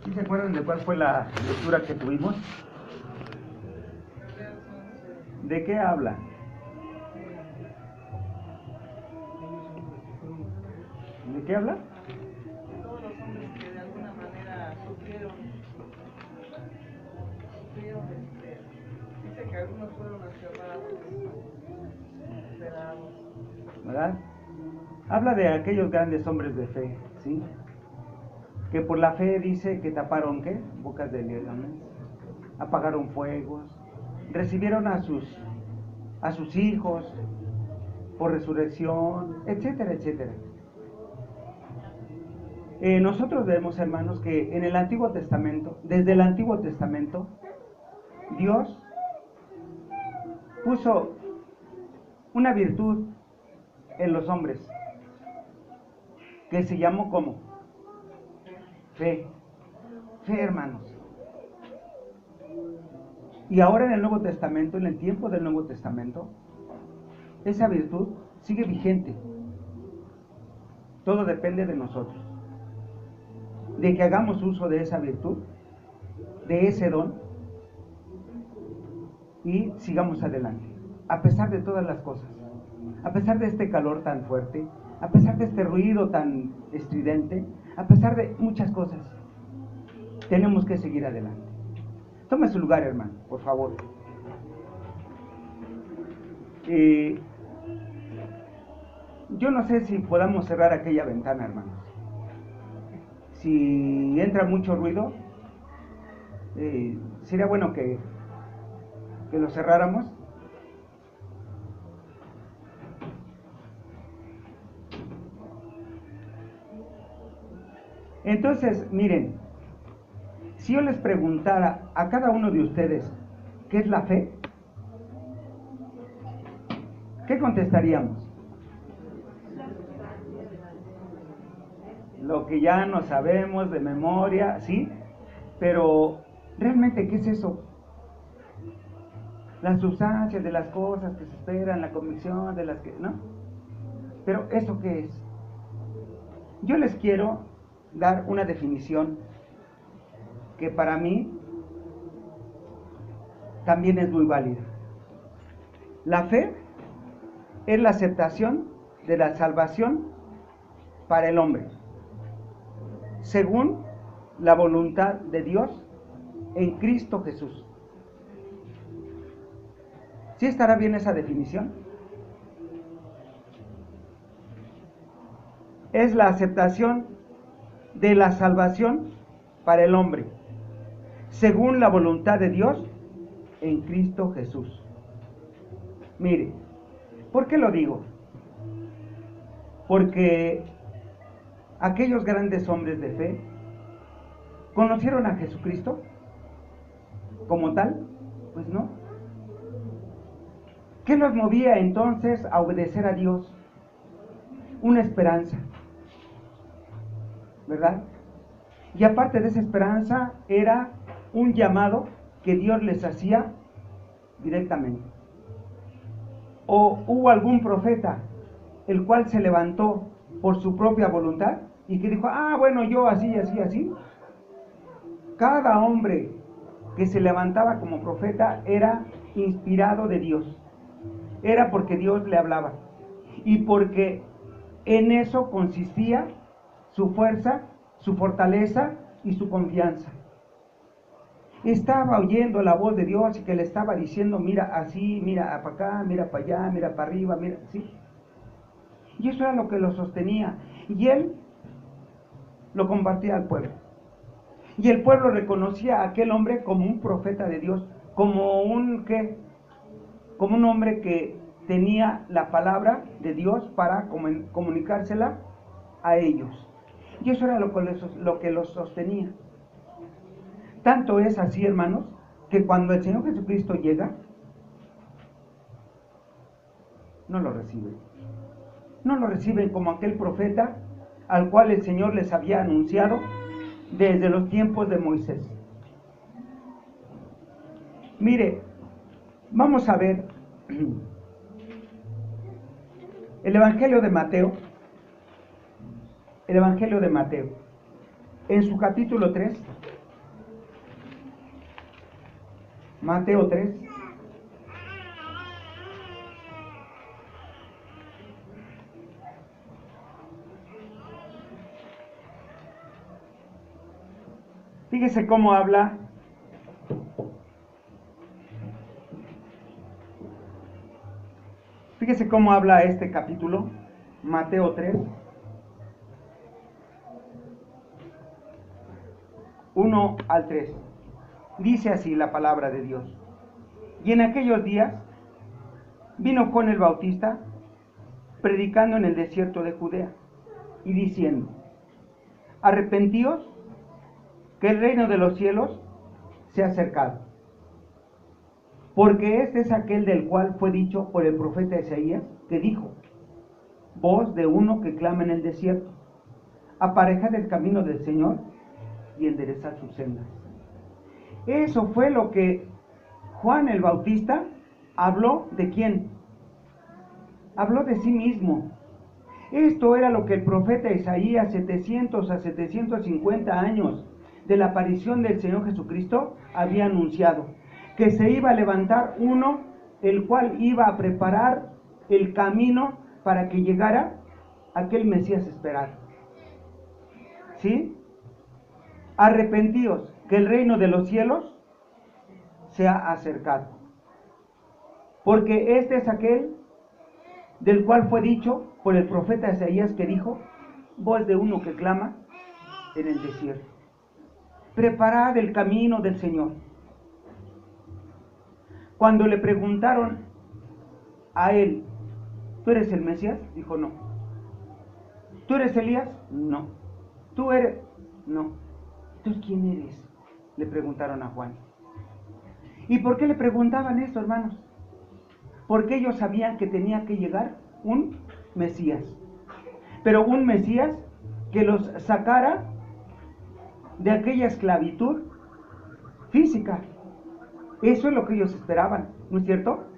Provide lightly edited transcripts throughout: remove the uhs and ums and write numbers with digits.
¿Sí se acuerdan de cuál fue la lectura que tuvimos? ¿De qué habla? ¿De qué habla? Todos los hombres que de alguna manera sufrieron, dice que algunos fueron aserrados, operados. ¿Verdad? Habla de aquellos grandes hombres de fe, ¿sí? Que por la fe dice que taparon, ¿qué? Bocas de leones, apagaron fuegos, recibieron a sus hijos por resurrección, etcétera, etcétera. Nosotros vemos, hermanos, que en el Antiguo Testamento, desde el Antiguo Testamento, Dios puso una virtud en los hombres que se llamó ¿cómo? Fe. Fe, hermanos. Y ahora en el Nuevo Testamento, en el tiempo del Nuevo Testamento, esa virtud sigue vigente. Todo depende de nosotros, de que hagamos uso de esa virtud, de ese don, y sigamos adelante, a pesar de todas las cosas, a pesar de este calor tan fuerte, a pesar de este ruido tan estridente, a pesar de muchas cosas, tenemos que seguir adelante. Tome su lugar, hermano, por favor. Yo no sé si podamos cerrar aquella ventana, hermanos. Si entra mucho ruido, sería bueno que lo cerráramos. Entonces, miren, si yo les preguntara a cada uno de ustedes ¿qué es la fe? ¿Qué contestaríamos? Lo que ya no sabemos de memoria, ¿sí? Pero, ¿realmente qué es eso? La sustancia de las cosas que se esperan, la convicción de las que, ¿no? Pero, ¿eso qué es? Yo les quiero dar una definición que para mí también es muy válida. La fe es la aceptación de la salvación para el hombre, según la voluntad de Dios en Cristo Jesús. ¿Sí estará bien esa definición? Es la aceptación de la salvación para el hombre, según la voluntad de Dios en Cristo Jesús. Mire, ¿por qué lo digo? Porque aquellos grandes hombres de fe conocieron a Jesucristo como tal, pues no. ¿Qué los movía entonces a obedecer a Dios? Una esperanza, ¿verdad? Y aparte de esa esperanza, era un llamado que Dios les hacía directamente. ¿O hubo algún profeta el cual se levantó por su propia voluntad y que dijo, bueno, yo así, así, así? Cada hombre que se levantaba como profeta era inspirado de Dios. Era porque Dios le hablaba. Y porque en eso consistía su fuerza, su fortaleza y su confianza. Estaba oyendo la voz de Dios y que le estaba diciendo, mira así, mira para acá, mira para allá, mira para arriba, mira, ¿sí? Y eso era lo que lo sostenía. Y él lo compartía al pueblo. Y el pueblo reconocía a aquel hombre como un profeta de Dios, como un hombre que tenía la palabra de Dios para comunicársela a ellos. Y eso era lo que los sostenía. Tanto es así, hermanos, que cuando el Señor Jesucristo llega, no lo reciben. No lo reciben como aquel profeta al cual el Señor les había anunciado desde los tiempos de Moisés. Mire, vamos a ver el Evangelio de Mateo. El Evangelio de Mateo, en su capítulo 3, Mateo 3. Fíjese cómo habla este capítulo, Mateo 3, 1 al 3. Dice así la palabra de Dios. Y en aquellos días vino Juan el Bautista predicando en el desierto de Judea y diciendo: arrepentíos, que el reino de los cielos se ha acercado. Porque este es aquel del cual fue dicho por el profeta Isaías, que dijo: voz de uno que clama en el desierto, aparejad el camino del Señor y enderezad sus sendas. Eso fue lo que Juan el Bautista habló. ¿De quién? Habló de sí mismo. Esto era lo que el profeta Isaías, 700 a 750 años de la aparición del Señor Jesucristo, había anunciado: que se iba a levantar uno, el cual iba a preparar el camino para que llegara aquel Mesías esperado. ¿Sí? Arrepentíos, que el reino de los cielos se ha acercado. Porque este es aquel del cual fue dicho por el profeta Isaías, que dijo: voz de uno que clama en el desierto, preparad el camino del Señor. Cuando le preguntaron a él: ¿tú eres el Mesías? Dijo: no. ¿Tú eres Elías? No. ¿Tú eres? No. ¿Entonces quién eres?, le preguntaron a Juan. ¿Y por qué le preguntaban eso, hermanos? Porque ellos sabían que tenía que llegar un Mesías, pero un Mesías que los sacara de aquella esclavitud física. Eso es lo que ellos esperaban, ¿no es cierto?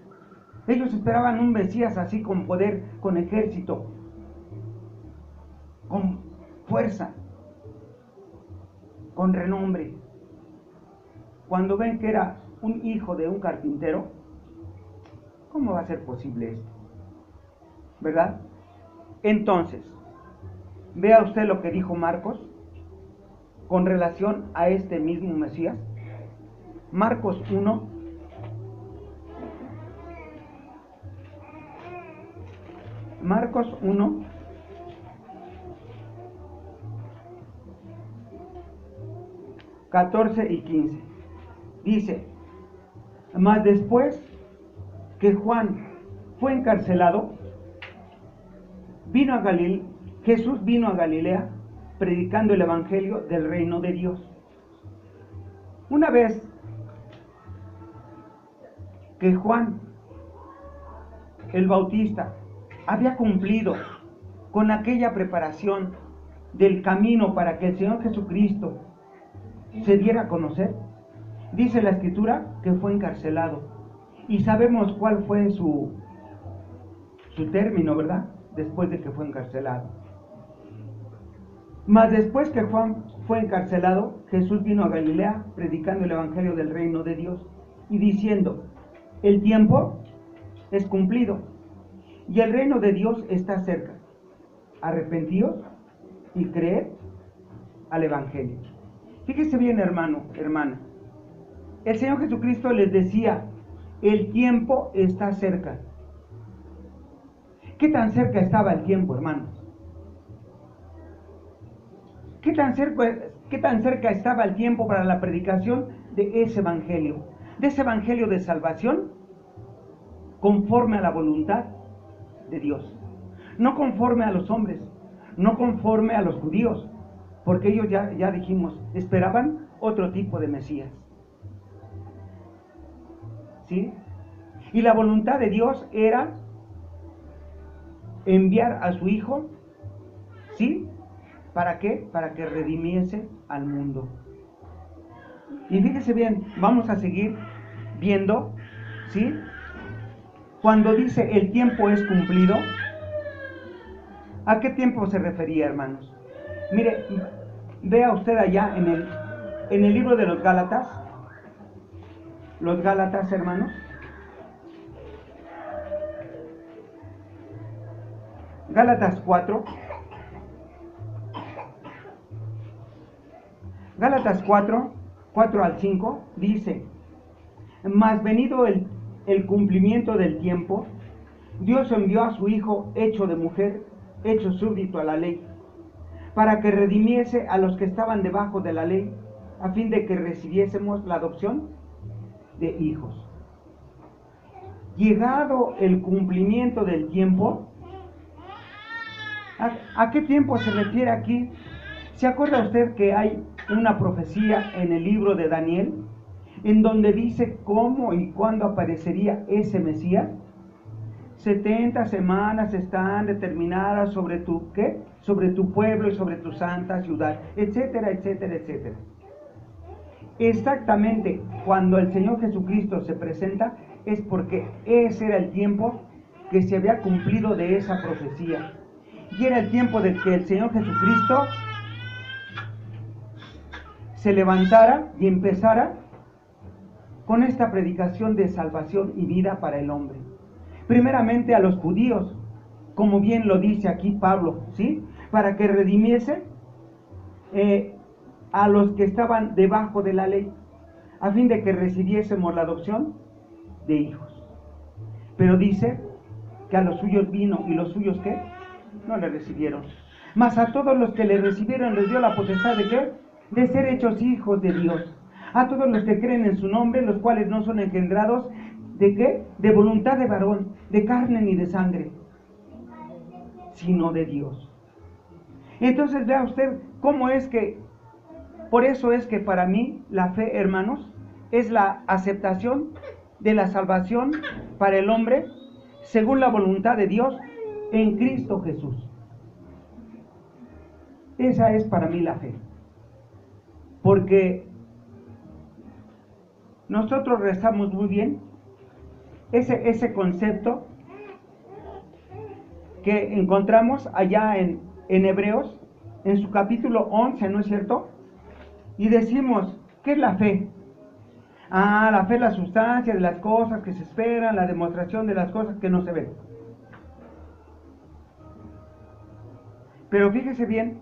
Ellos esperaban un Mesías así, con poder, con ejército, con fuerza, con renombre. Cuando ven que era un hijo de un carpintero, ¿cómo va a ser posible esto? ¿Verdad? Entonces, vea usted lo que dijo Marcos con relación a este mismo Mesías. Marcos 1, Marcos 1, ...14 y 15... dice: mas después que Juan fue encarcelado, Jesús vino a Galilea predicando el evangelio del reino de Dios. Una vez que Juan el Bautista había cumplido con aquella preparación del camino para que el Señor Jesucristo se diera a conocer, dice la Escritura que fue encarcelado. Y sabemos cuál fue su término, ¿verdad? Después de que fue encarcelado. Mas después que Juan fue encarcelado, Jesús vino a Galilea predicando el evangelio del reino de Dios y diciendo: el tiempo es cumplido y el reino de Dios está cerca. Arrepentíos y creed al evangelio. Fíjese bien, hermano, hermana. El Señor Jesucristo les decía: el tiempo está cerca. ¿Qué tan cerca estaba el tiempo, hermanos? ¿Qué tan cerca estaba el tiempo para la predicación de ese evangelio? De ese evangelio de salvación conforme a la voluntad de Dios. No conforme a los hombres, no conforme a los judíos, porque ellos ya dijimos, esperaban otro tipo de Mesías. ¿Sí? Y la voluntad de Dios era enviar a su Hijo, ¿sí? ¿Para qué? Para que redimiese al mundo. Y fíjese bien, vamos a seguir viendo, ¿sí? Cuando dice el tiempo es cumplido, ¿a qué tiempo se refería, hermanos? Mire, vea usted allá en el libro de los Gálatas, los Gálatas, hermanos. Gálatas 4. Gálatas 4, 4 al 5 dice: mas venido el cumplimiento del tiempo, Dios envió a su Hijo hecho de mujer, hecho súbdito a la ley, para que redimiese a los que estaban debajo de la ley, a fin de que recibiésemos la adopción de hijos. Llegado el cumplimiento del tiempo, ¿a qué tiempo se refiere aquí? ¿Se acuerda usted que hay una profecía en el libro de Daniel, en donde dice cómo y cuándo aparecería ese Mesías? 70 semanas están determinadas sobre tu, ¿qué? Sobre tu pueblo y sobre tu santa ciudad, etcétera, etcétera, etcétera. Exactamente cuando el Señor Jesucristo se presenta, es porque ese era el tiempo que se había cumplido de esa profecía. Y era el tiempo de que el Señor Jesucristo se levantara y empezara con esta predicación de salvación y vida para el hombre. Primeramente a los judíos, como bien lo dice aquí Pablo, ¿sí? Para que redimiese a los que estaban debajo de la ley, a fin de que recibiésemos la adopción de hijos. Pero dice que a los suyos vino, y los suyos, ¿qué? No le recibieron. Mas a todos los que le recibieron les dio la potestad de ¿qué? De ser hechos hijos de Dios. A todos los que creen en su nombre, los cuales no son engendrados ¿de qué? De voluntad de varón, de carne ni de sangre, sino de Dios. Entonces vea usted cómo es que, por eso es que para mí la fe, hermanos, es la aceptación de la salvación para el hombre según la voluntad de Dios en Cristo Jesús. Esa es para mí la fe. Porque nosotros rezamos muy bien ese concepto que encontramos allá en Hebreos, en su capítulo 11, ¿no es cierto? Y decimos, ¿qué es la fe? La fe es la sustancia de las cosas que se esperan, la demostración de las cosas que no se ven. Pero fíjese bien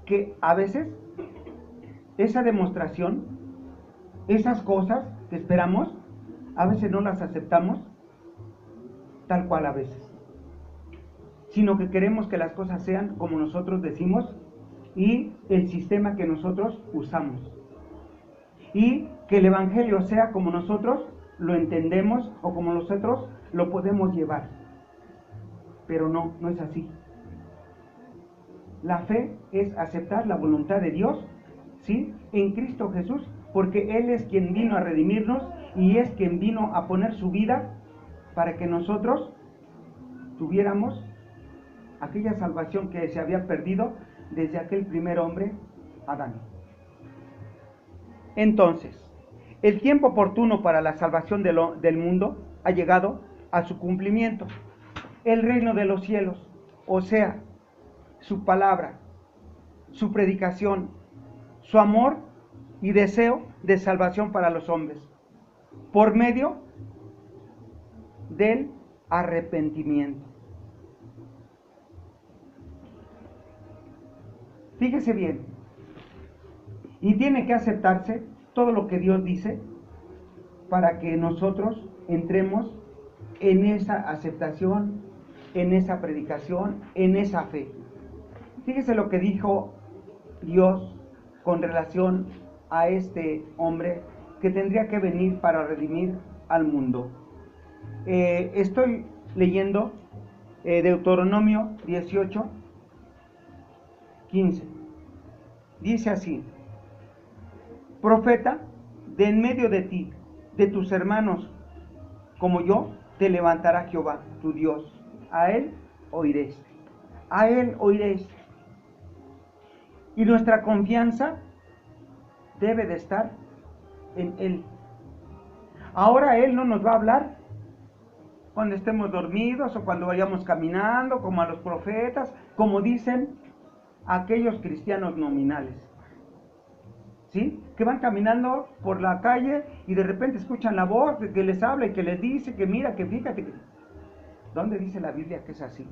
que a veces esa demostración, esas cosas que esperamos, a veces no las aceptamos tal cual a veces, sino que queremos que las cosas sean como nosotros decimos y el sistema que nosotros usamos, y que el evangelio sea como nosotros lo entendemos o como nosotros lo podemos llevar. Pero no es así. La fe es aceptar la voluntad de Dios, ¿sí? En Cristo Jesús, porque Él es quien vino a redimirnos y es quien vino a poner su vida para que nosotros tuviéramos aquella salvación que se había perdido desde aquel primer hombre, Adán. Entonces, el tiempo oportuno para la salvación del mundo ha llegado a su cumplimiento. El reino de los cielos, o sea, su palabra, su predicación, su amor y deseo de salvación para los hombres, por medio del arrepentimiento. Fíjese bien, y tiene que aceptarse todo lo que Dios dice para que nosotros entremos en esa aceptación, en esa predicación, en esa fe. Fíjese lo que dijo Dios con relación a este hombre que tendría que venir para redimir al mundo. Estoy leyendo Deuteronomio 18, 15. Dice así: profeta de en medio de ti, de tus hermanos, como yo, te levantará Jehová, tu Dios. A él oiréis. A él oiréis. Y nuestra confianza debe de estar en él. Ahora él no nos va a hablar cuando estemos dormidos o cuando vayamos caminando, como a los profetas, como dicen aquellos cristianos nominales, ¿sí? Que van caminando por la calle y de repente escuchan la voz que les habla y que les dice que mira, que fíjate. ¿Dónde dice la Biblia que es así?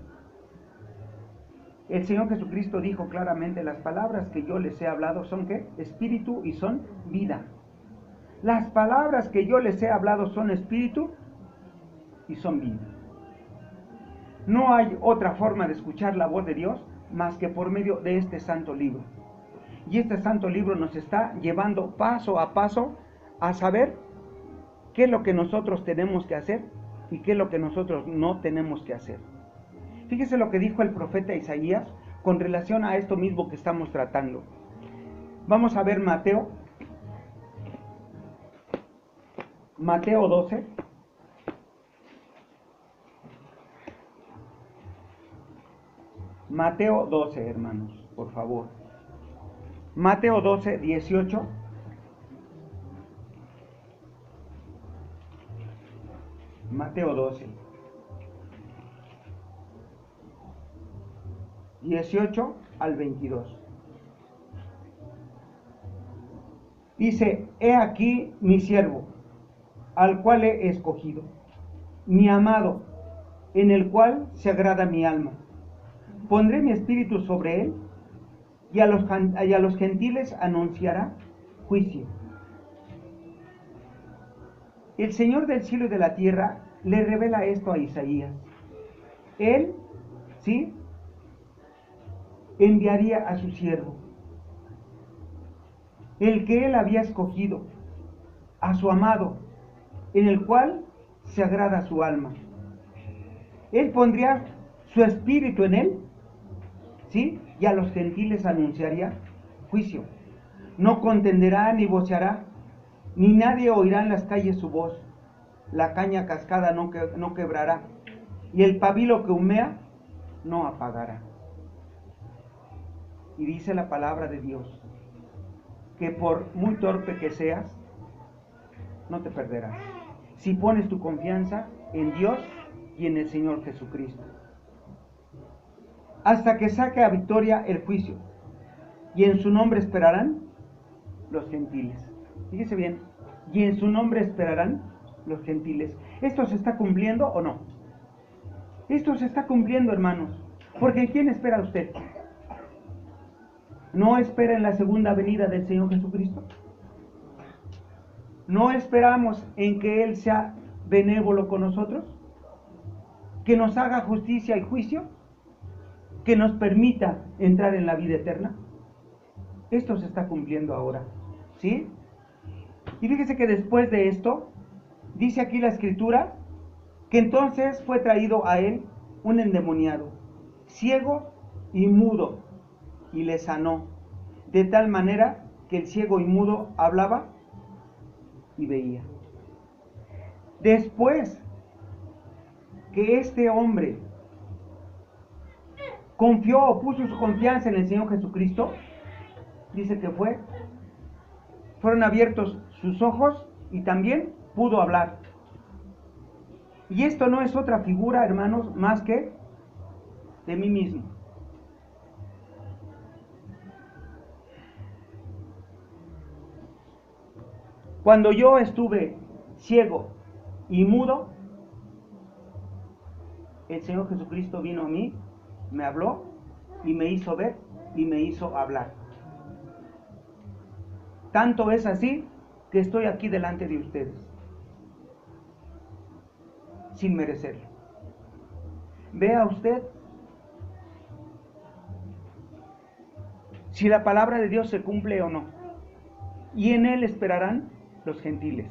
El Señor Jesucristo dijo claramente, las palabras que yo les he hablado son ¿qué? Espíritu y son vida. Las palabras que yo les he hablado son espíritu y son vida. No hay otra forma de escuchar la voz de Dios más que por medio de este santo libro. Y este santo libro nos está llevando paso a paso a saber qué es lo que nosotros tenemos que hacer y qué es lo que nosotros no tenemos que hacer. Fíjese lo que dijo el profeta Isaías con relación a esto mismo que estamos tratando. Vamos a ver Mateo 12. Mateo 12, hermanos, por favor. Mateo 12, 18. Mateo 12. 18 al 22. Dice, he aquí mi siervo, al cual he escogido, mi amado, en el cual se agrada mi alma. Pondré mi espíritu sobre él, y a los gentiles anunciará juicio. El Señor del cielo y de la tierra le revela esto a Isaías. Él, ¿sí?, enviaría a su siervo, el que él había escogido, a su amado, en el cual se agrada su alma. Él pondría su espíritu en él, ¿sí? Y a los gentiles anunciaría juicio. No contenderá ni voceará, ni nadie oirá en las calles su voz. La caña cascada no quebrará, y el pabilo que humea no apagará. Y dice la palabra de Dios, que por muy torpe que seas, no te perderás, si pones tu confianza en Dios y en el Señor Jesucristo. Hasta que saque a victoria el juicio, y en su nombre esperarán los gentiles. Fíjese bien, y en su nombre esperarán los gentiles. ¿Esto se está cumpliendo o no? Esto se está cumpliendo, hermanos. Porque ¿quién espera usted? ¿No espera en la segunda venida del Señor Jesucristo? ¿No esperamos en que Él sea benévolo con nosotros? ¿Que nos haga justicia y juicio? ¿Que nos permita entrar en la vida eterna? Esto se está cumpliendo ahora, ¿sí? Y fíjese que después de esto, dice aquí la Escritura, que entonces fue traído a él un endemoniado, ciego y mudo, y le sanó, de tal manera que el ciego y mudo hablaba y veía. Después que este hombre confió o puso su confianza en el Señor Jesucristo, dice que fueron abiertos sus ojos y también pudo hablar. Y esto no es otra figura, hermanos, más que de mí mismo. Cuando yo estuve ciego y mudo, el Señor Jesucristo vino a mí, me habló y me hizo ver y me hizo hablar. Tanto es así que estoy aquí delante de ustedes, sin merecerlo. Vea usted si la palabra de Dios se cumple o no. Y en él esperarán los gentiles.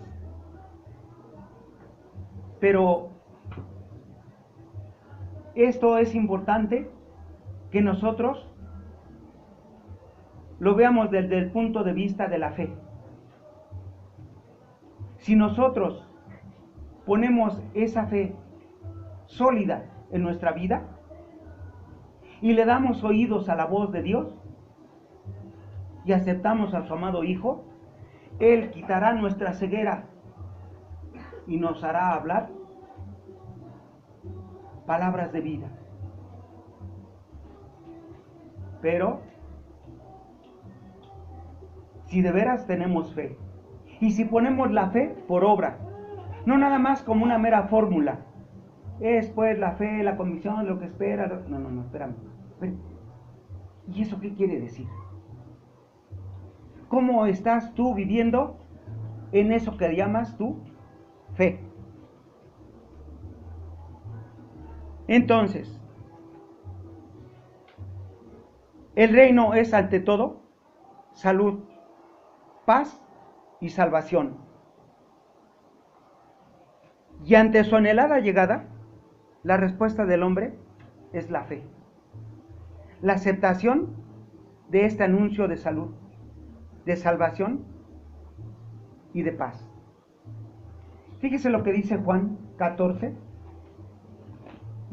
Pero esto es importante que nosotros lo veamos desde el punto de vista de la fe. Si nosotros ponemos esa fe sólida en nuestra vida y le damos oídos a la voz de Dios y aceptamos a su amado Hijo, Él quitará nuestra ceguera y nos hará hablar palabras de vida. Pero si de veras tenemos fe. Y si ponemos la fe por obra, no nada más como una mera fórmula. Es pues la fe, la convicción, lo que espera. No, espérame. ¿Y eso qué quiere decir? ¿Cómo estás tú viviendo en eso que llamas tu fe? Entonces, el reino es ante todo salud, paz y salvación. Y ante su anhelada llegada, la respuesta del hombre es la fe. La aceptación de este anuncio de salud, de salvación y de paz. Fíjese lo que dice Juan 14,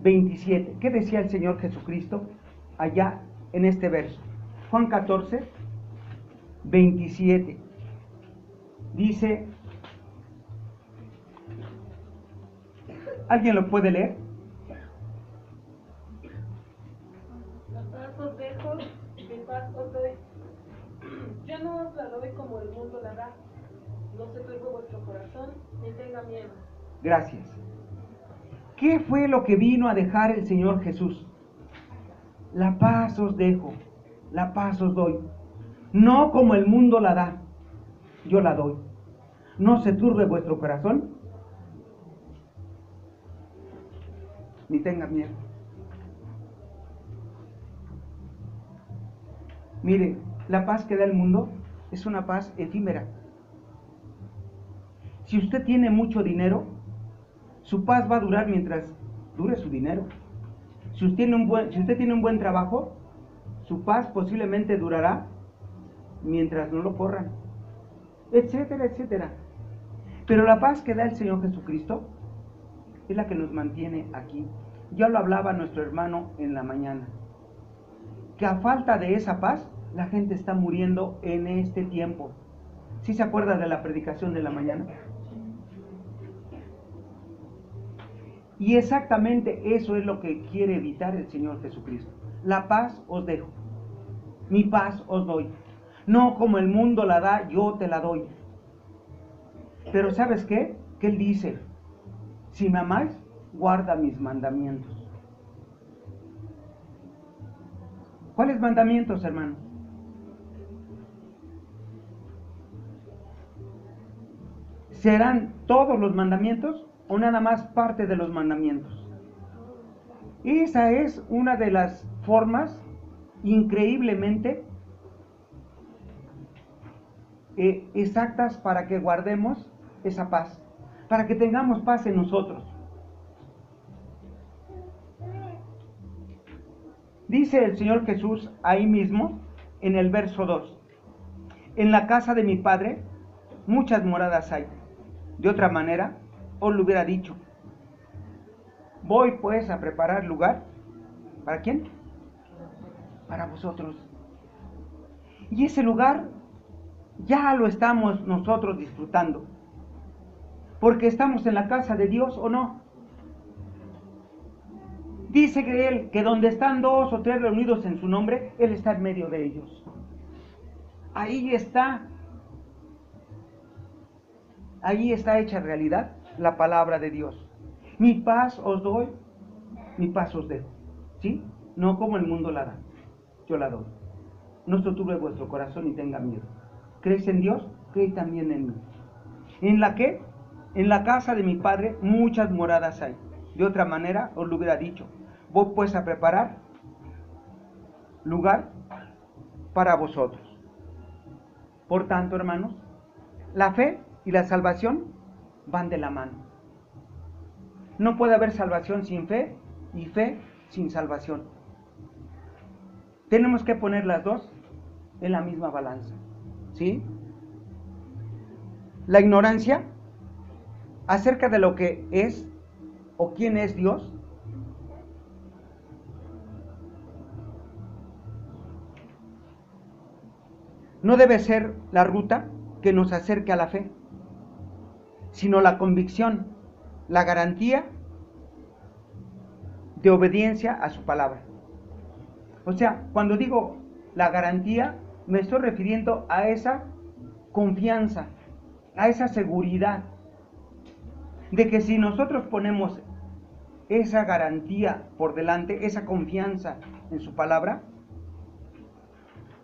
27. ¿Qué decía el Señor Jesucristo allá en este verso? Juan 14, 27. Dice, ¿alguien lo puede leer? La paz os dejo, mi paz os doy. Yo no os la doy como el mundo la da. No se turbe vuestro corazón, ni tenga miedo. Gracias. ¿Qué fue lo que vino a dejar el Señor Jesús? La paz os dejo, la paz os doy. No como el mundo la da, yo la doy. No se turbe vuestro corazón, ni tenga miedo. Mire, la paz que da el mundo es una paz efímera. Si usted tiene mucho dinero, su paz va a durar mientras dure su dinero. Si usted tiene un buen trabajo, su paz posiblemente durará mientras no lo corran, etcétera, etcétera. Pero la paz que da el Señor Jesucristo es la que nos mantiene aquí. Ya lo hablaba nuestro hermano en la mañana, que a falta de esa paz, la gente está muriendo en este tiempo. ¿Sí se acuerda de la predicación de la mañana? Y exactamente eso es lo que quiere evitar el Señor Jesucristo. La paz os dejo, mi paz os doy. No como el mundo la da, yo te la doy. Pero ¿sabes qué? Que Él dice, si me amáis, guarda mis mandamientos. ¿Cuáles mandamientos, hermano? ¿Serán todos los mandamientos o nada más parte de los mandamientos? Esa es una de las formas increíblemente exactas para que guardemos esa paz, para que tengamos paz en nosotros. Dice el Señor Jesús ahí mismo en el verso 2: en la casa de mi Padre muchas moradas hay. De otra manera os lo hubiera dicho. Voy pues a preparar lugar. ¿Para quién? Para vosotros. Y ese lugar ya lo estamos nosotros disfrutando, porque estamos en la casa de Dios, ¿o no? Dice que Él, que donde están dos o tres reunidos en su nombre, Él está en medio de ellos. Ahí está hecha realidad la palabra de Dios. Mi paz os doy, mi paz os dejo. ¿Sí? No como el mundo la da, yo la doy. No se turbe vuestro corazón y tenga miedo. ¿Crees en Dios? Creed también en mí. ¿En la qué? En la casa de mi Padre muchas moradas hay. De otra manera os lo hubiera dicho. Voy pues a preparar lugar para vosotros. Por tanto, hermanos, la fe y la salvación van de la mano. No puede haber salvación sin fe y fe sin salvación. Tenemos que poner las dos en la misma balanza. ¿Sí? La ignorancia acerca de lo que es o quién es Dios no debe ser la ruta que nos acerque a la fe, sino la convicción, la garantía de obediencia a su palabra. O sea, cuando digo la garantía, me estoy refiriendo a esa confianza, a esa seguridad de que si nosotros ponemos esa garantía por delante, esa confianza en su palabra,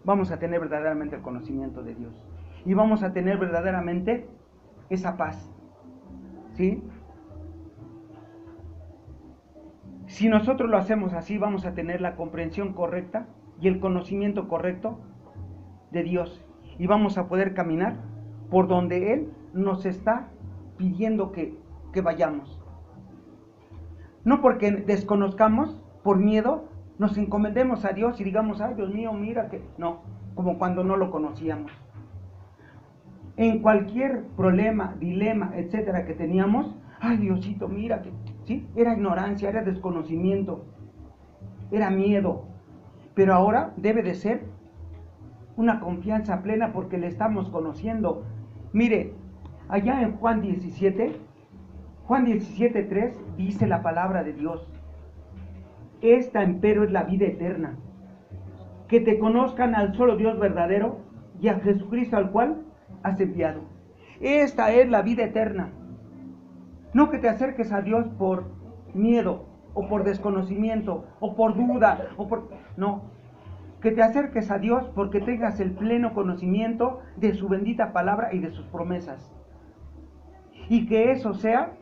vamos a tener verdaderamente el conocimiento de Dios y vamos a tener verdaderamente esa paz, ¿sí? Si nosotros lo hacemos así, vamos a tener la comprensión correcta y el conocimiento correcto de Dios y vamos a poder caminar por donde Él nos está pidiendo que vayamos. No porque desconozcamos, por miedo, nos encomendemos a Dios y digamos, ay Dios mío, mira que... No, como cuando no lo conocíamos. En cualquier problema, dilema, etcétera que teníamos, ay Diosito, mira que... ¿Sí? Era ignorancia, era desconocimiento, era miedo. Pero ahora debe de ser una confianza plena porque le estamos conociendo. Mire, allá en Juan 17:3 dice la palabra de Dios: esta empero es la vida eterna, que te conozcan al solo Dios verdadero y a Jesucristo al cual has enviado. Esta es la vida eterna. No que te acerques a Dios por miedo, o por desconocimiento, o por duda, no, que te acerques a Dios porque tengas el pleno conocimiento de su bendita palabra y de sus promesas. Y que eso sea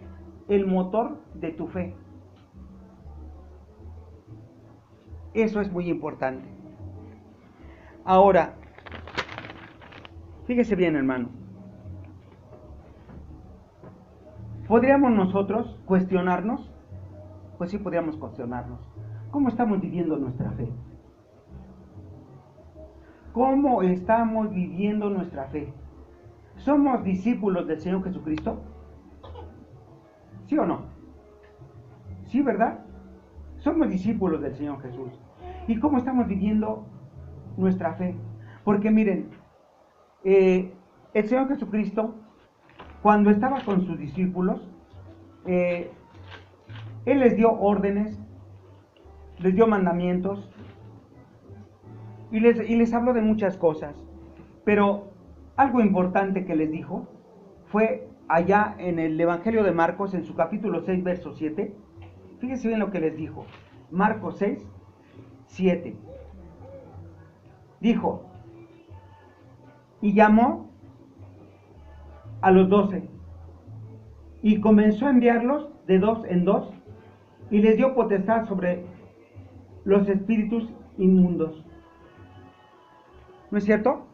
el motor de tu fe. Eso es muy importante. Ahora, fíjese bien, hermano. ¿Podríamos nosotros cuestionarnos? Pues sí, podríamos cuestionarnos. ¿Cómo estamos viviendo nuestra fe? ¿Cómo estamos viviendo nuestra fe? ¿Somos discípulos del Señor Jesucristo? ¿Sí o no? Sí, ¿verdad? Somos discípulos del Señor Jesús. ¿Y cómo estamos viviendo nuestra fe? Porque miren, el Señor Jesucristo, cuando estaba con sus discípulos, Él les dio órdenes, les dio mandamientos y les habló de muchas cosas. Pero algo importante que les dijo fue allá en el Evangelio de Marcos, en su capítulo 6, verso 7. Fíjense bien lo que les dijo. Marcos 6, 7. Dijo: y llamó a los 12 y comenzó a enviarlos de dos en dos y les dio potestad sobre los espíritus inmundos. ¿No es cierto?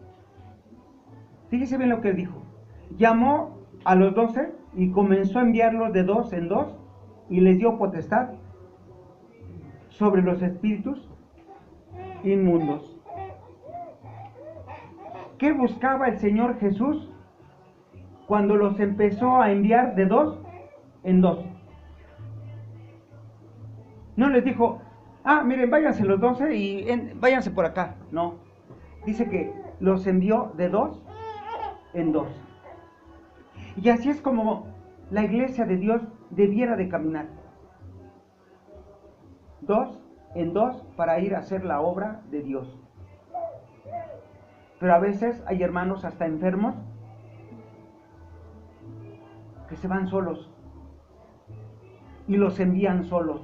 Fíjese bien lo que dijo. Llamó a los 12 y comenzó a enviarlos de dos en dos y les dio potestad sobre los espíritus inmundos. ¿Qué buscaba el Señor Jesús cuando los empezó a enviar de dos en dos? No les dijo, miren, váyanse los 12 y váyanse por acá. No, dice que los envió de dos en dos. Y así es como la iglesia de Dios debiera de caminar. Dos en dos para ir a hacer la obra de Dios. Pero a veces hay hermanos hasta enfermos que se van solos y los envían solos.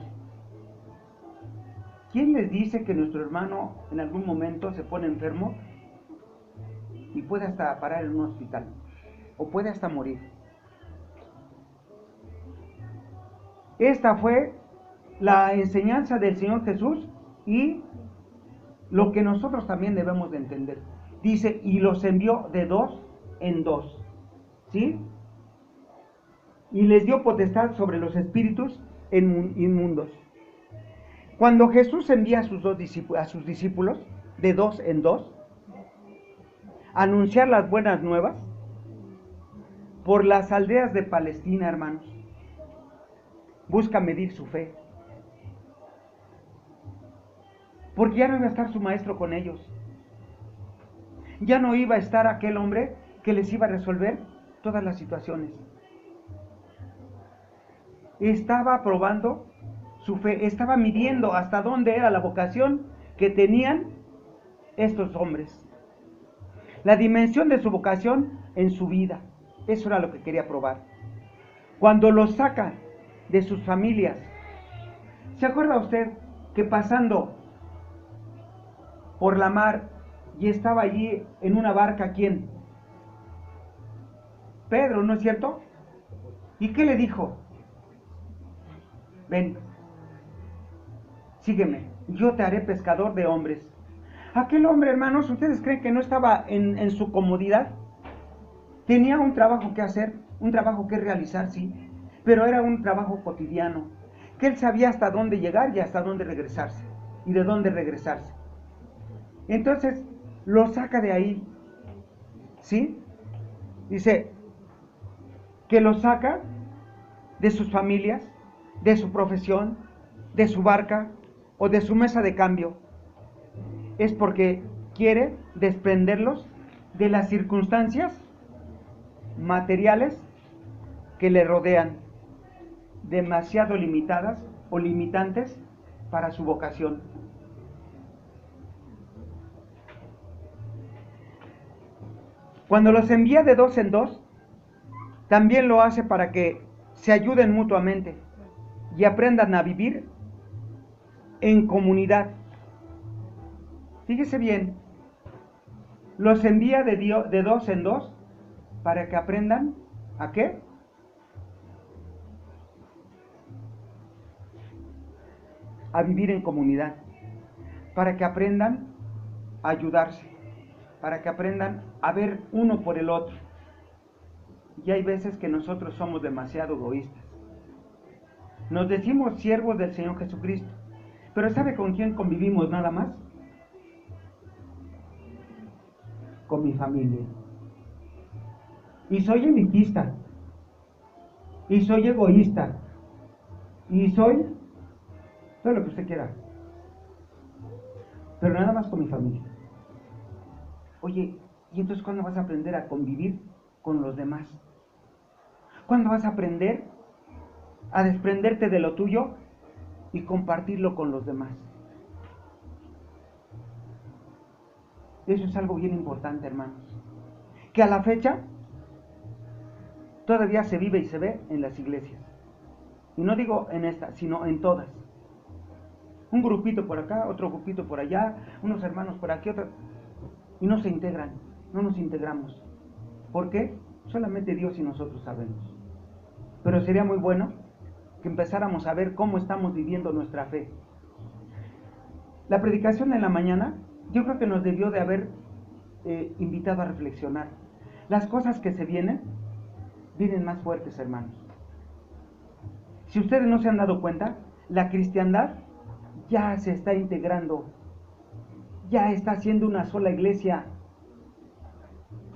¿Quién les dice que nuestro hermano en algún momento se pone enfermo y puede hasta parar en un hospital o puede hasta morir? Esta fue la enseñanza del Señor Jesús y lo que nosotros también debemos de entender. Dice, y los envió de dos en dos, ¿sí? Y les dio potestad sobre los espíritus inmundos. Cuando Jesús envía a sus discípulos de dos en dos a anunciar las buenas nuevas por las aldeas de Palestina, hermanos, busca medir su fe. Porque ya no iba a estar su maestro con ellos. Ya no iba a estar aquel hombre que les iba a resolver todas las situaciones. Estaba probando su fe, estaba midiendo hasta dónde era la vocación que tenían estos hombres. La dimensión de su vocación en su vida. Eso era lo que quería probar. Cuando los sacan de sus familias, ¿se acuerda usted que pasando por la mar y estaba allí en una barca quién? Pedro, ¿no es cierto? ¿Y qué le dijo? Ven, sígueme, yo te haré pescador de hombres. Aquel hombre, hermanos, ¿ustedes creen que no estaba en su comodidad? Tenía un trabajo que hacer, un trabajo que realizar, sí, pero era un trabajo cotidiano, que él sabía hasta dónde llegar y hasta dónde regresarse, y de dónde regresarse. Entonces, lo saca de ahí, ¿sí? Dice que lo saca de sus familias, de su profesión, de su barca o de su mesa de cambio. Es porque quiere desprenderlos de las circunstancias materiales que le rodean, demasiado limitadas o limitantes para su vocación. Cuando los envía de dos en dos, también lo hace para que se ayuden mutuamente y aprendan a vivir en comunidad. Fíjese bien, los envía de dos en dos para que aprendan ¿a qué? A vivir en comunidad, para que aprendan a ayudarse, para que aprendan a ver uno por el otro. Y hay veces que nosotros somos demasiado egoístas. Nos decimos siervos del Señor Jesucristo, pero ¿sabe con quién convivimos nada más? Con mi familia. Y soy elitista, y soy egoísta, y soy lo que usted quiera, pero nada más con mi familia. Oye, ¿y entonces cuándo vas a aprender a convivir con los demás? ¿Cuándo vas a aprender a desprenderte de lo tuyo y compartirlo con los demás? Eso es algo bien importante, hermanos, que a la fecha todavía se vive y se ve en las iglesias. Y no digo en esta, sino en todas. Un grupito por acá, otro grupito por allá, unos hermanos por aquí, otro, y no se integran, no nos integramos. ¿Por qué? Solamente Dios y nosotros sabemos. Pero sería muy bueno que empezáramos a ver cómo estamos viviendo nuestra fe. La predicación en la mañana, yo creo que nos debió de haber invitado a reflexionar. Las cosas que se vienen más fuertes, hermanos. Si ustedes no se han dado cuenta, la cristiandad ya se está integrando, ya está siendo una sola iglesia.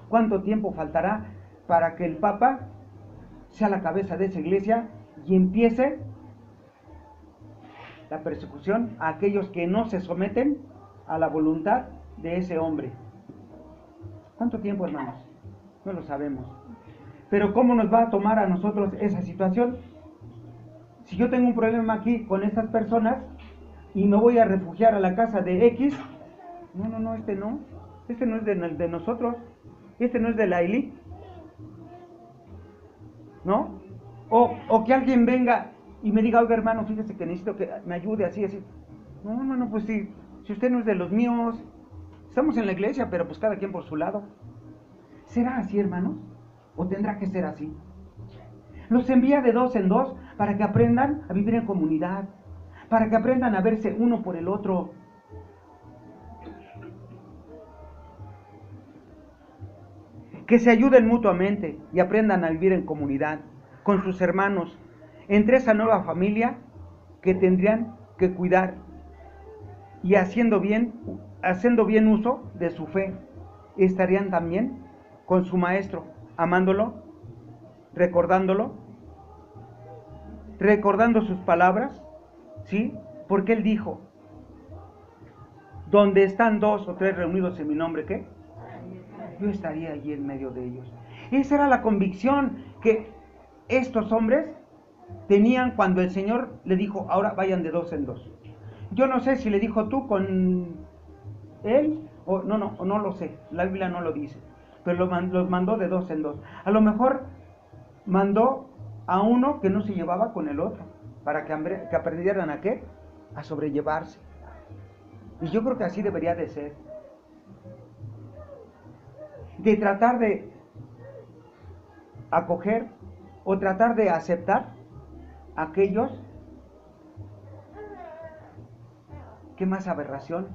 ¿Cuánto tiempo faltará para que el Papa sea la cabeza de esa iglesia y empiece la persecución a aquellos que no se someten a la voluntad de ese hombre? ¿Cuánto tiempo, hermanos? No lo sabemos. Pero ¿cómo nos va a tomar a nosotros esa situación? Si yo tengo un problema aquí con estas personas y me voy a refugiar a la casa de X, no, este no es de nosotros, este no es de la élite, ¿no? O que alguien venga y me diga, oiga, hermano, fíjese que necesito que me ayude así. No, pues si usted no es de los míos, estamos en la iglesia, pero pues cada quien por su lado. ¿Será así, hermanos? ¿O tendrá que ser así? Los envía de dos en dos para que aprendan a vivir en comunidad, para que aprendan a verse uno por el otro. Que se ayuden mutuamente y aprendan a vivir en comunidad con sus hermanos, entre esa nueva familia que tendrían que cuidar y haciendo bien uso de su fe. Estarían también con su maestro, amándolo, recordando sus palabras, ¿sí? Porque él dijo, donde están dos o tres reunidos en mi nombre, ¿qué? Yo estaría allí en medio de ellos. Esa era la convicción que estos hombres tenían cuando el Señor le dijo, ahora vayan de dos en dos. Yo no sé si le dijo tú con él, o no lo sé, la Biblia no lo dice. pero los mandó de dos en dos. A lo mejor mandó a uno que no se llevaba con el otro, para que aprendieran a qué, a sobrellevarse. Y yo creo que así debería de ser. De tratar de acoger o tratar de aceptar a aquellos que más aberración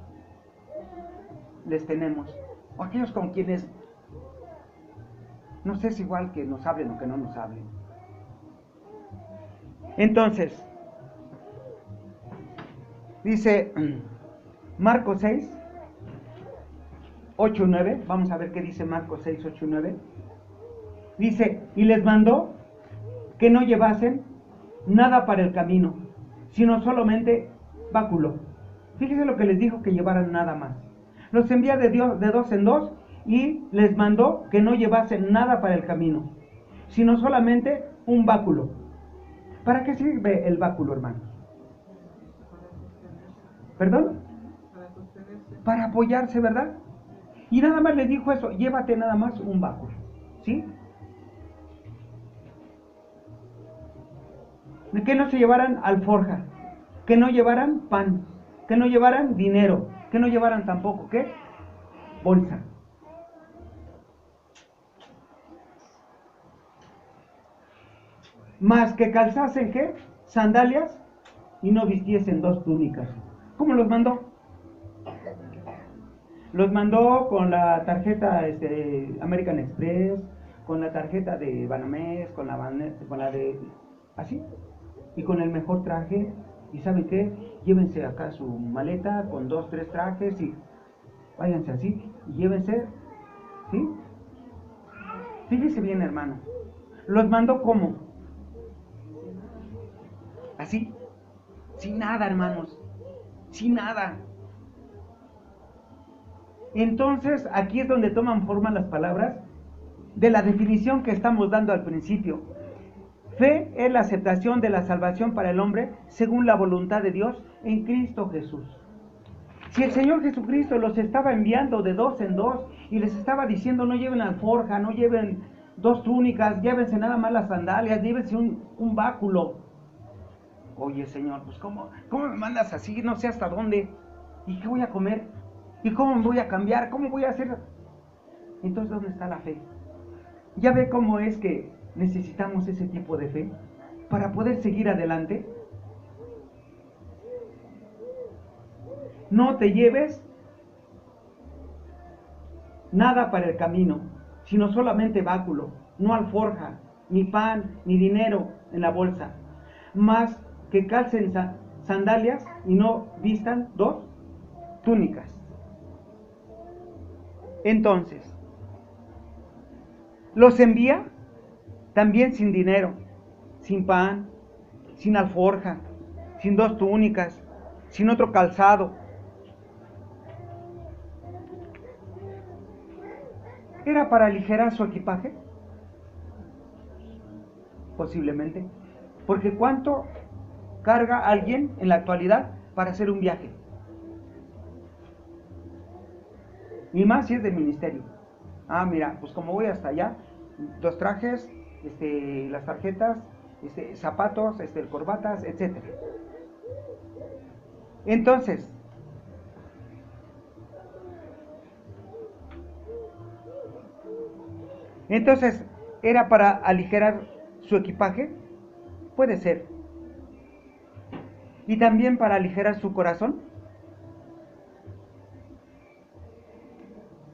les tenemos, o aquellos con quienes no sé, es igual que nos hablen o que no nos hablen. Entonces, dice Marcos 6, 8 y 9, vamos a ver qué dice Marcos 6, 8 y 9. Dice, y les mandó que no llevasen nada para el camino, sino solamente báculo. Fíjense lo que les dijo, que llevaran nada más. Los envía de dos en dos y les mandó que no llevasen nada para el camino, sino solamente un báculo. ¿Para qué sirve el báculo, hermanos? ¿Perdón? Para apoyarse, ¿verdad? Y nada más les dijo eso, llévate nada más un báculo, ¿sí? Que no se llevaran alforja, que no llevaran pan, que no llevaran dinero, que no llevaran tampoco, ¿qué? Bolsa. Más que calzasen, ¿qué? Sandalias y no vistiesen dos túnicas. ¿Cómo los mandó? Los mandó con la tarjeta American Express, con la tarjeta de Banamex, con la de... así, y con el mejor traje. ¿Y saben qué? Llévense acá su maleta con 2, 3 trajes y váyanse así y llévense, ¿sí? Fíjese bien, hermano. Los mandó ¿cómo? Así, sin nada, hermanos, sin nada. Entonces, aquí es donde toman forma las palabras de la definición que estamos dando al principio. Fe es la aceptación de la salvación para el hombre según la voluntad de Dios en Cristo Jesús. Si el Señor Jesucristo los estaba enviando de dos en dos y les estaba diciendo no lleven alforja, no lleven dos túnicas, llévense nada más las sandalias, llévense un báculo. Oye, Señor, pues ¿cómo me mandas así? No sé hasta dónde. ¿Y qué voy a comer? ¿Y cómo me voy a cambiar? ¿Cómo voy a hacer? Entonces, ¿dónde está la fe? ¿Ya ve cómo es que necesitamos ese tipo de fe para poder seguir adelante? No te lleves nada para el camino, sino solamente báculo, no alforja, ni pan, ni dinero en la bolsa, más que calcen sandalias y no vistan dos túnicas. Entonces, los envía también sin dinero, sin pan, sin alforja, sin dos túnicas, sin otro calzado. ¿Era para aligerar su equipaje? Posiblemente. Porque ¿cuánto carga alguien en la actualidad para hacer un viaje? Y más si es de ministerio. Ah, mira, pues como voy hasta allá, 2 trajes, las tarjetas, zapatos, corbatas, etc. Entonces, ¿era para aligerar su equipaje? Puede ser. ¿Y también para aligerar su corazón?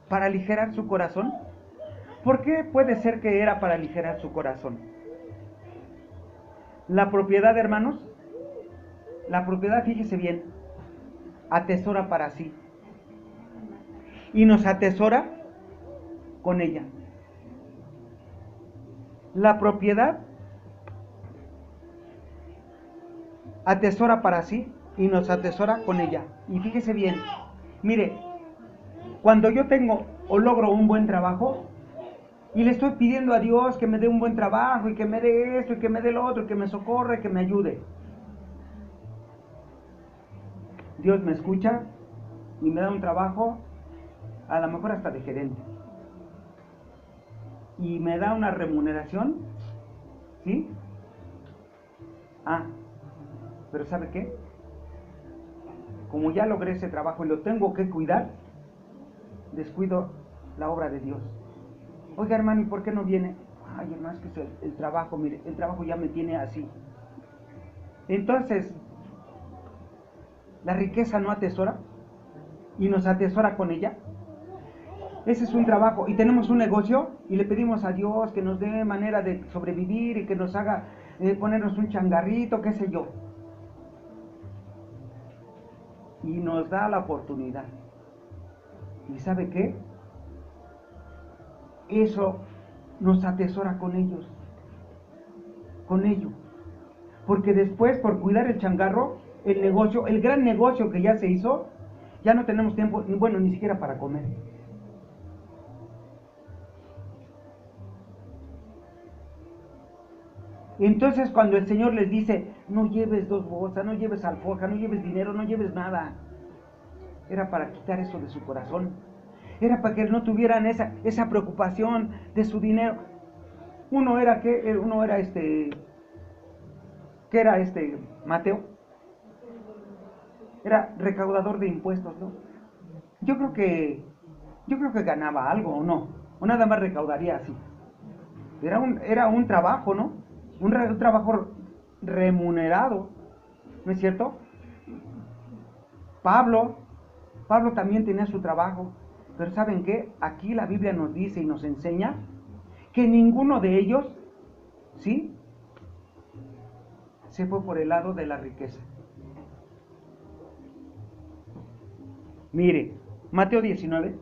¿Para aligerar su corazón? ¿Por qué puede ser que era para aligerar su corazón? La propiedad, hermanos, la propiedad, fíjese bien, atesora para sí. Y nos atesora con ella. La propiedad atesora para sí y nos atesora con ella. Y fíjese bien, mire, cuando yo tengo o logro un buen trabajo y le estoy pidiendo a Dios que me dé un buen trabajo y que me dé esto y que me dé lo otro, que me socorra y que me ayude, Dios me escucha y me da un trabajo, a lo mejor hasta de gerente. y me da una remuneración, ¿sí? Pero ¿sabe qué? Como ya logré ese trabajo y lo tengo que cuidar, descuido la obra de Dios. Oiga, hermano, ¿y por qué no viene? Ay, hermano, es que el trabajo, mire, el trabajo ya me tiene así. Entonces, la riqueza no atesora y nos atesora con ella. Ese es un trabajo y tenemos un negocio y le pedimos a Dios que nos dé manera de sobrevivir y que nos haga ponernos un changarrito, qué sé yo. Y nos da la oportunidad. ¿Y sabe qué? Eso nos atesora con ellos. Con ello. Porque después, por cuidar el changarro, el negocio, el gran negocio que ya se hizo, ya no tenemos tiempo, bueno, ni siquiera para comer. Entonces cuando el Señor les dice, no lleves 2 bolsas, no lleves alforja, no lleves dinero, no lleves nada, era para quitar eso de su corazón. Era para que no tuvieran esa preocupación de su dinero. Uno era Mateo, era recaudador de impuestos, ¿no? Yo creo que ganaba algo, ¿o no? O nada más recaudaría así. Era un trabajo, ¿no? Un trabajo remunerado, ¿no es cierto? Pablo también tenía su trabajo, pero ¿saben qué? Aquí la Biblia nos dice y nos enseña que ninguno de ellos, ¿sí?, se fue por el lado de la riqueza. Mire, Mateo 19.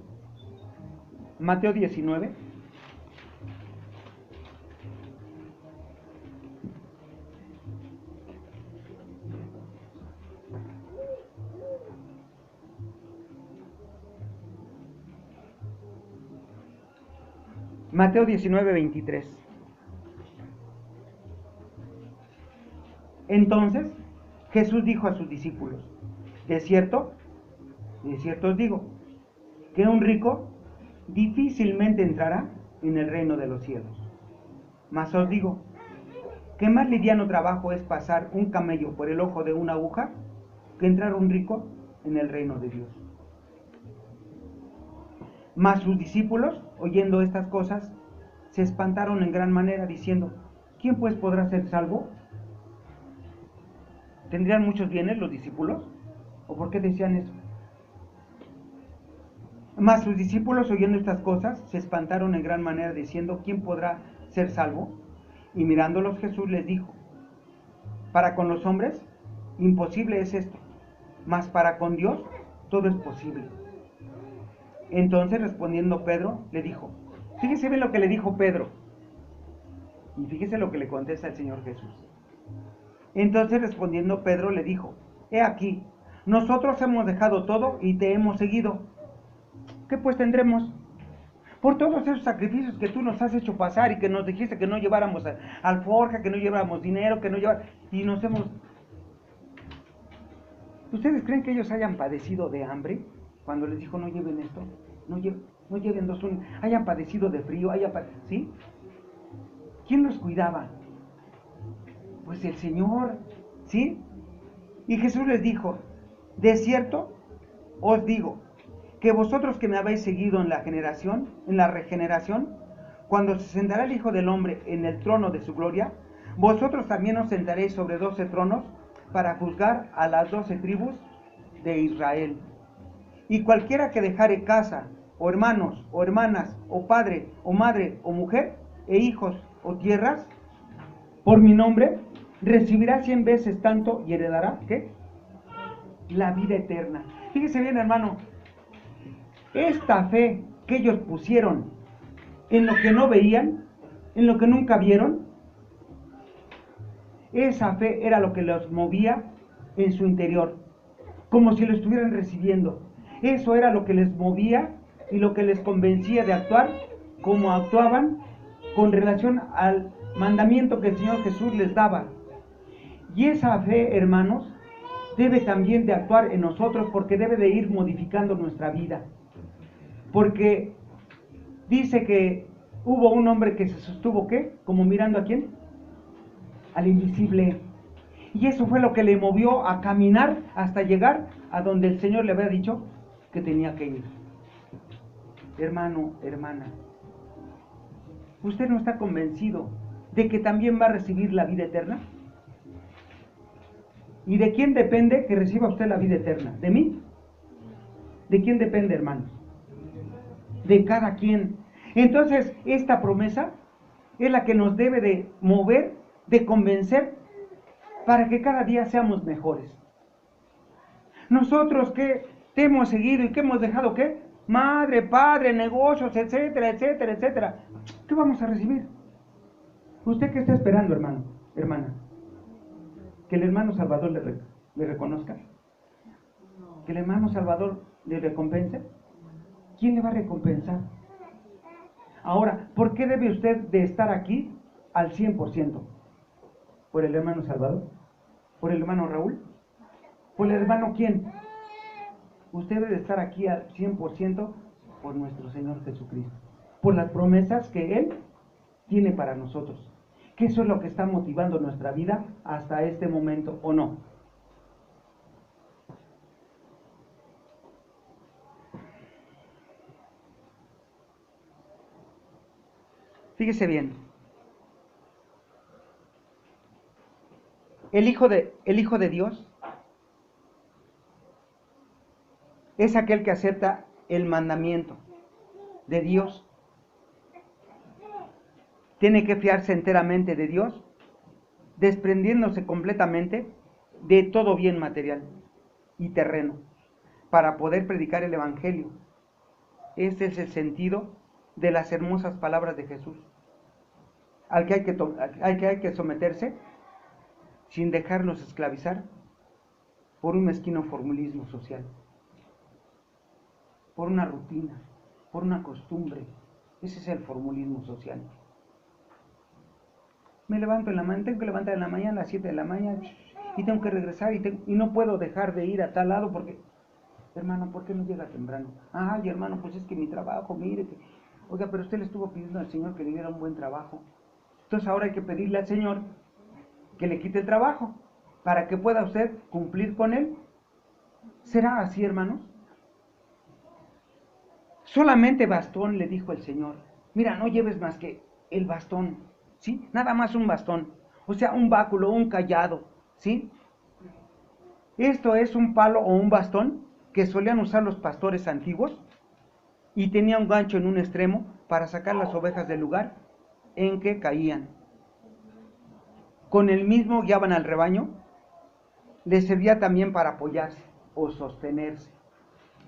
Mateo 19:23. Entonces Jesús dijo a sus discípulos, de cierto os digo, que un rico difícilmente entrará en el reino de los cielos. Mas os digo, que más liviano trabajo es pasar un camello por el ojo de una aguja, que entrar un rico en el reino de Dios. Mas sus discípulos, oyendo estas cosas, se espantaron en gran manera, diciendo, ¿quién pues podrá ser salvo? ¿Tendrían muchos bienes los discípulos? ¿O por qué decían eso? Mas sus discípulos, oyendo estas cosas, se espantaron en gran manera, diciendo, ¿quién podrá ser salvo? Y mirándolos Jesús les dijo, para con los hombres, imposible es esto, mas para con Dios todo es posible. Entonces respondiendo Pedro, le dijo, fíjese bien lo que le dijo Pedro, y fíjese lo que le contesta el Señor Jesús. Entonces respondiendo Pedro le dijo, he aquí, nosotros hemos dejado todo y te hemos seguido. ¿Qué pues tendremos? Por todos esos sacrificios que tú nos has hecho pasar y que nos dijiste que no lleváramos alforja, que no lleváramos dinero, que no lleváramos... Y nos hemos... ¿Ustedes creen que ellos hayan padecido de hambre? Cuando les dijo, no lleven esto, no lleven dos, hayan padecido de frío, ¿sí? ¿Quién los cuidaba? Pues el Señor, ¿sí? Y Jesús les dijo, de cierto os digo, que vosotros que me habéis seguido en la regeneración, cuando se sentará el Hijo del Hombre en el trono de su gloria, vosotros también os sentaréis sobre 12 tronos para juzgar a las 12 tribus de Israel. Y cualquiera que dejare casa, o hermanos, o hermanas, o padre, o madre, o mujer, e hijos, o tierras, por mi nombre, recibirá 100 veces tanto y heredará, ¿qué? La vida eterna. Fíjese bien, hermano, esta fe que ellos pusieron en lo que no veían, en lo que nunca vieron, esa fe era lo que los movía en su interior, como si lo estuvieran recibiendo. Eso era lo que les movía y lo que les convencía de actuar como actuaban con relación al mandamiento que el Señor Jesús les daba. Y esa fe, hermanos, debe también de actuar en nosotros, porque debe de ir modificando nuestra vida. Porque dice que hubo un hombre que se sostuvo, ¿qué? Como mirando a quién, al invisible. Y eso fue lo que le movió a caminar hasta llegar a donde el Señor le había dicho que tenía que ir. Hermano, hermana, ¿usted no está convencido de que también va a recibir la vida eterna? ¿Y de quién depende que reciba usted la vida eterna? ¿De mí? ¿De quién depende, hermanos? De cada quien. Entonces, esta promesa es la que nos debe de mover, de convencer, para que cada día seamos mejores. Nosotros que te hemos seguido y que hemos dejado, ¿qué? Madre, padre, negocios, etcétera, etcétera, etcétera. ¿Qué vamos a recibir? ¿Usted qué está esperando, hermano, hermana? ¿Que el hermano Salvador le reconozca? ¿Que el hermano Salvador le recompense? ¿Quién le va a recompensar? Ahora, ¿por qué debe usted de estar aquí al 100%? ¿Por el hermano Salvador? ¿Por el hermano Raúl? ¿Por el hermano quién? Usted debe de estar aquí al 100% por nuestro Señor Jesucristo, por las promesas que Él tiene para nosotros. Que eso es lo que está motivando nuestra vida hasta este momento, ¿o no? Fíjese bien. El Hijo de Dios es aquel que acepta el mandamiento de Dios. Tiene que fiarse enteramente de Dios, desprendiéndose completamente de todo bien material y terreno, para poder predicar el Evangelio. Este es el sentido de las hermosas palabras de Jesús, al que hay que someterse sin dejarnos esclavizar por un mezquino formulismo social, por una rutina, por una costumbre. Ese es el formulismo social. Me levanto en la mañana, tengo que levantar en la mañana a las 7 de la mañana y tengo que regresar y no puedo dejar de ir a tal lado porque, hermano, ¿por qué no llega temprano? Ay, hermano, pues es que mi trabajo, mire que, oiga, pero usted le estuvo pidiendo al Señor que le diera un buen trabajo. Entonces ahora hay que pedirle al Señor que le quite el trabajo para que pueda usted cumplir con él. ¿Será así, hermanos? Solamente bastón, le dijo el Señor. Mira, no lleves más que el bastón, ¿sí? Nada más un bastón, o sea, un báculo, un cayado, ¿sí? Esto es un palo o un bastón que solían usar los pastores antiguos y tenía un gancho en un extremo para sacar las ovejas del lugar en que caían. Con el mismo guiaban al rebaño, les servía también para apoyarse o sostenerse.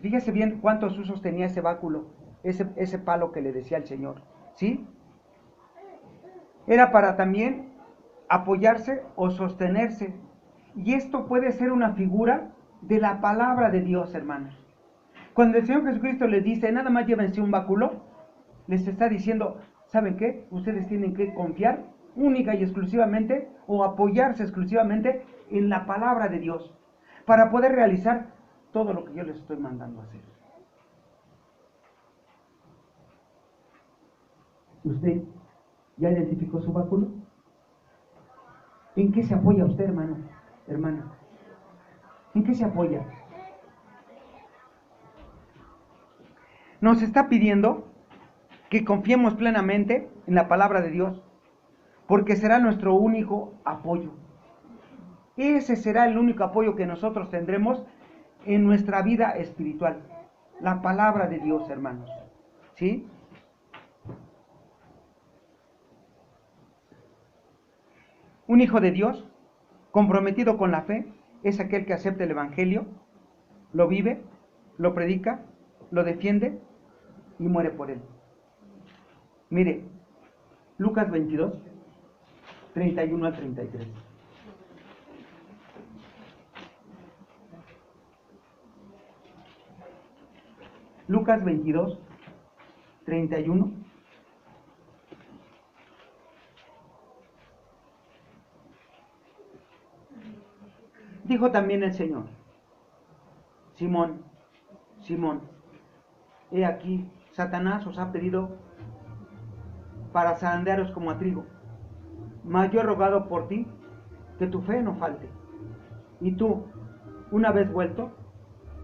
Fíjese bien cuántos usos tenía ese báculo, ese palo que le decía el Señor, ¿sí? Era para también apoyarse o sostenerse. Y esto puede ser una figura de la palabra de Dios, hermanos. Cuando el Señor Jesucristo les dice, nada más llévense un báculo, les está diciendo, ¿saben qué? Ustedes tienen que confiar única y exclusivamente o apoyarse exclusivamente en la palabra de Dios para poder realizar todo lo que yo les estoy mandando a hacer. ¿Usted ya identificó su báculo? ¿En qué se apoya usted, hermano, hermana? ¿En qué se apoya? Nos está pidiendo que confiemos plenamente en la palabra de Dios, porque será nuestro único apoyo. Ese será el único apoyo que nosotros tendremos en nuestra vida espiritual. La palabra de Dios, hermanos. ¿Sí? Un hijo de Dios, comprometido con la fe, es aquel que acepta el Evangelio, lo vive, lo predica, lo defiende y muere por él. Mire, Lucas 22, 31 al 33. Lucas 22, 31. Dijo también el Señor, Simón, Simón, he aquí, Satanás os ha pedido para zarandearos como a trigo. Mas yo he rogado por ti que tu fe no falte. Y tú, una vez vuelto,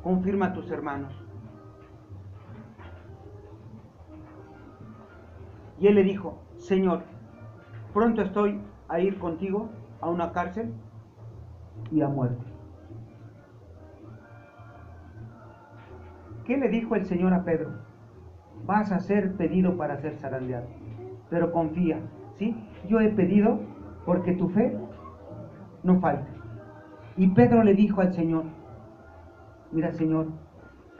confirma a tus hermanos. Y él le dijo: Señor, pronto estoy a ir contigo a una cárcel y a muerte. ¿Qué le dijo el Señor a Pedro? Vas a ser pedido para ser zarandeado, pero confía, ¿sí? Yo he pedido porque tu fe no falte. Y Pedro le dijo al Señor: mira, Señor,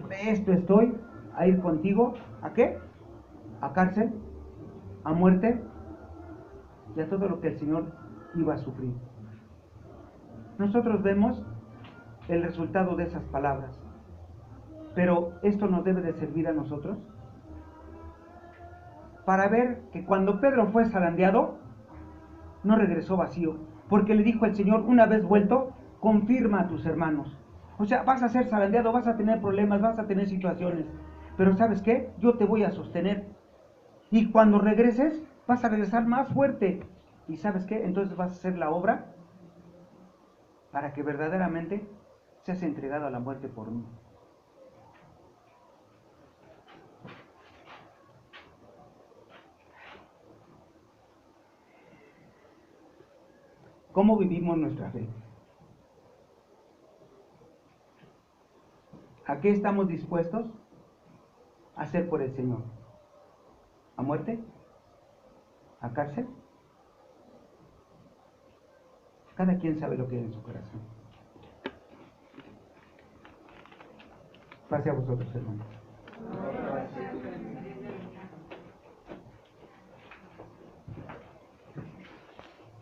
presto estoy a ir contigo, ¿a qué? A cárcel, a muerte y a todo lo que el Señor iba a sufrir. Nosotros vemos el resultado de esas palabras, pero esto nos debe de servir a nosotros para ver que cuando Pedro fue zarandeado, no regresó vacío, porque le dijo el Señor: una vez vuelto, confirma a tus hermanos. O sea, vas a ser zarandeado, vas a tener problemas, vas a tener situaciones, pero ¿sabes qué? Yo te voy a sostener. Y cuando regreses, vas a regresar más fuerte. ¿Y sabes qué? Entonces vas a hacer la obra para que verdaderamente seas entregado a la muerte por mí. ¿Cómo vivimos nuestra fe? ¿A qué estamos dispuestos a hacer por el Señor? ¿A muerte? ¿A cárcel? Cada quien sabe lo que hay en su corazón. Pase a vosotros, hermanos.